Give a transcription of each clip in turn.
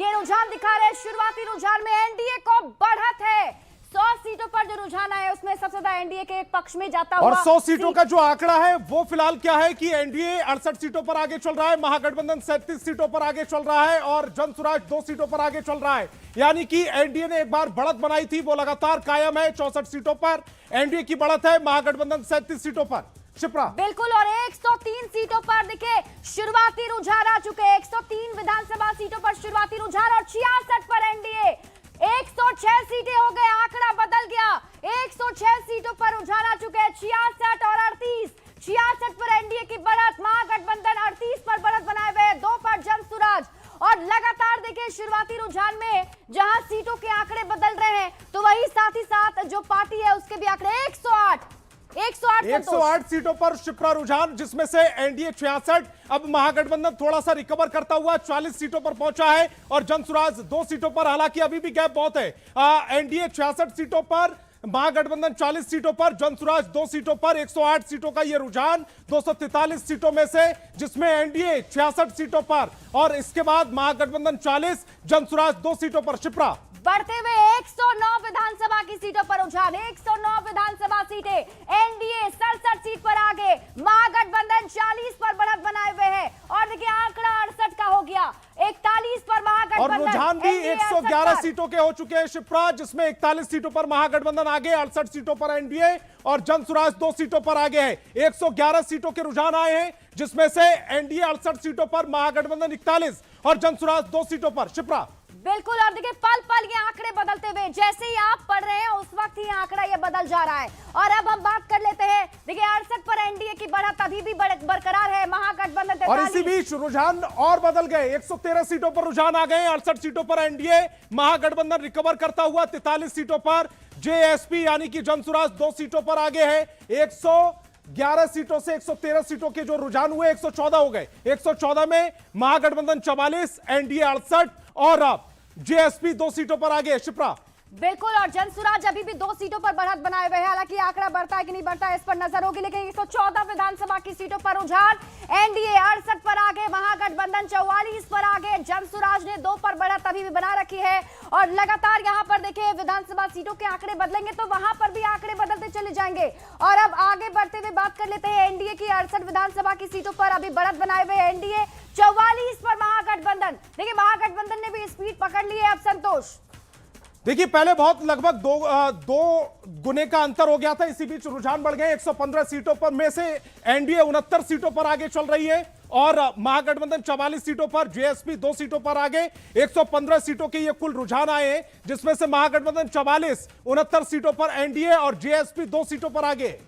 ये रुझान दिखा रहे हैं, शुरुआती रुझान में एनडीए को बढ़त है। 100 सीटों पर जो रुझान आया उसमें सबसे ज्यादा एनडीए के एक पक्ष में जाता हुआ, और 100 सीटों का जो आंकड़ा है वो फिलहाल क्या है कि एनडीए 68 सीटों पर आगे चल रहा है, महागठबंधन 37 सीटों पर आगे चल रहा है और जनसुराज 2 सीटों पर आगे चल रहा है। यानी कि एनडीए ने एक बार बढ़त बनाई थी, वो लगातार कायम है। 64 सीटों पर एनडीए की बढ़त है, महागठबंधन 37 सीटों पर। शिप्रा बिल्कुल, और 103 सीटों पर देखिए शुरुआती रुझान आ चुके हैं। 103 विधानसभा सीटों पर शुरुआती रुझान और 66 पर एनडीए। 106 सीटें हो गए, आंकड़ा बदल गया। 106 सीटों पर रुझान आ चुके हैं। 66 और 38, 66 पर एनडीए की बढ़त, महागठबंधन 38 पर बढ़त बनाए हुए 2 पर जनसुराज। और लगातार देखिए शुरुआती रुझान में जहां सीटों के आंकड़े बदल रहे हैं तो वही साथ ही साथ जो पार्टी है उसके भी आंकड़े 108 सीटों पर शिप्रा रुझान, जिसमें से एनडीए 66, अब महागठबंधन थोड़ा सा रिकवर करता हुआ 40 सीटों पर पहुंचा है और जनसुराज 2 सीटों पर। हालांकि अभी भी गैप बहुत है। एनडीए 66 सीटों पर, महागठबंधन 40 सीटों पर, जनसुराज 2 सीटों पर। 108 सीटों का यह रुझान 243 सीटों में से, जिसमें एनडीए 66 सीटों पर और इसके बाद महागठबंधन 40, जनसुराज 2 सीटों पर। शिप्रा बढ़ते हुए 109 विधानसभा की सीटों पर रुझान, 109 विधानसभा सीटें, एनडीए 67 सीट पर आगे, महागठबंधन 40 पर बढ़त बनाए हुए है। और देखिए आंकड़ा 68 का हो गया, 41 पर महागठबंधन। और रुझान भी 111 सीटों के हो चुके हैं शिप्रा, जिसमें 41 सीटों पर महागठबंधन आगे, 68 सीटों पर एनडीए और जनसुराज 2 सीटों पर आगे है। 111 सीटों के रुझान आए हैं, जिसमें से एनडीए 68 सीटों पर, महागठबंधन 41 और जनसुराज 2 सीटों पर। शिप्रा बिल्कुल, और देखिए पल पल ये आंकड़े बदलते हुए, जैसे ही आप पढ़ रहे हैं उस वक्त ही आंकड़ा ये बदल जा रहा है। और अब हम बात कर लेते हैं, देखिए 68 पर एनडीए की बढ़त अभी भी बरकरार है, महागठबंधन 43। और इसी बीच रुझान और बदल गए, 113 सीटों पर रुझान आ गए, 68 सीटों पर एनडीए, महागठबंधन रिकवर करता हुआ 43 सीटों पर, जेएसपी यानी कि जनसुराज 2 सीटों पर आगे है। 111 सीटों से 113 सीटों के जो रुझान हुए 114 हो गए। 114 में महागठबंधन 44, एनडीए 68 और जेएसपी 2 सीटों पर आगे है। शिप्रा बिल्कुल, और जनसुराज अभी भी 2 सीटों पर बढ़त बनाए हुए हैं। हालांकि आंकड़ा बढ़ता है कि नहीं बढ़ता है इस पर नजर होगी, लेकिन 114 विधानसभा की सीटों पर रुझान, एनडीए 68 पर आगे, महागठबंधन 44 पर आगे, जनसुराज ने 2 पर बढ़त अभी भी बना रखी है। और लगातार यहां पर देखिए विधानसभा सीटों के आंकड़े बदलेंगे तो वहां पर भी आंकड़े बदलते चले जाएंगे। और अब आगे बढ़ते हुए बात कर लेते हैं एनडीए की 68 विधानसभा की सीटों पर अभी बढ़त बनाए हुए एनडीए, 44 पर महागठबंधन। देखिए महागठबंधन ने भी स्पीड पकड़ ली है अब। संतोष देखिए पहले बहुत लगभग दो गुने का अंतर हो गया था, इसी बीच रुझान बढ़ गए। 115 सीटों पर में से एनडीए 69 सीटों पर आगे चल रही है और महागठबंधन 44 सीटों पर, जेएसपी 2 सीटों पर आगे। 115 सीटों के ये कुल रुझान आए हैं, जिसमें से महागठबंधन 44, 69 सीटों पर एनडीए और जेएसपी 2 सीटों पर आगे।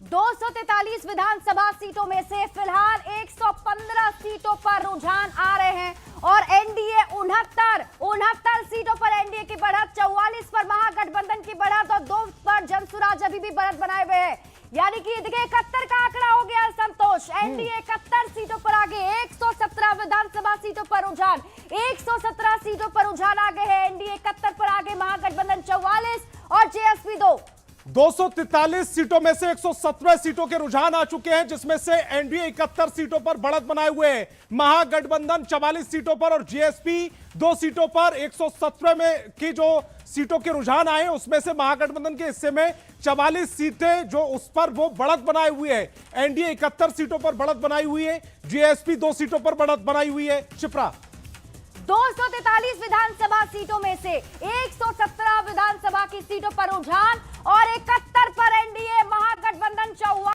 243 विधानसभा सीटों में से फिलहाल 115 सीटों पर रुझान आ रहे हैं और एनडीए 69 सीटों पर एनडीए की बढ़त, 44 पर महागठबंधन की बढ़त और 2 पर जनसुराज अभी भी बढ़त बनाए हुए हैं। यानी कि देखिए 71 का आंकड़ा हो गया संतोष। एनडीए 71 सीटों पर आगे, 117 विधानसभा सीटों पर रुझान, 117 सीटों पर रुझान आगे है। एनडीए 71 पर आगे, महागठबंधन 44 और जेएसपी 2। 243 सीटों में से 117 सीटों के रुझान आ चुके हैं, जिसमें से एनडीए 71 सीटों पर बढ़त बनाए हुए हैं, महागठबंधन 44 सीटों पर और जेएसपी 2 सीटों पर। 117 में की जो सीटों के रुझान आए उसमें से महागठबंधन के हिस्से में 44 सीटें जो उस पर वो बढ़त बनाए हुए है। एनडीए 71 सीटों पर बढ़त बनाई हुई है, जेएसपी 2 सीटों पर बढ़त बनाई हुई है। शिप्रा 243 विधानसभा सीटों में से 117 विधानसभा की सीटों पर रुझान और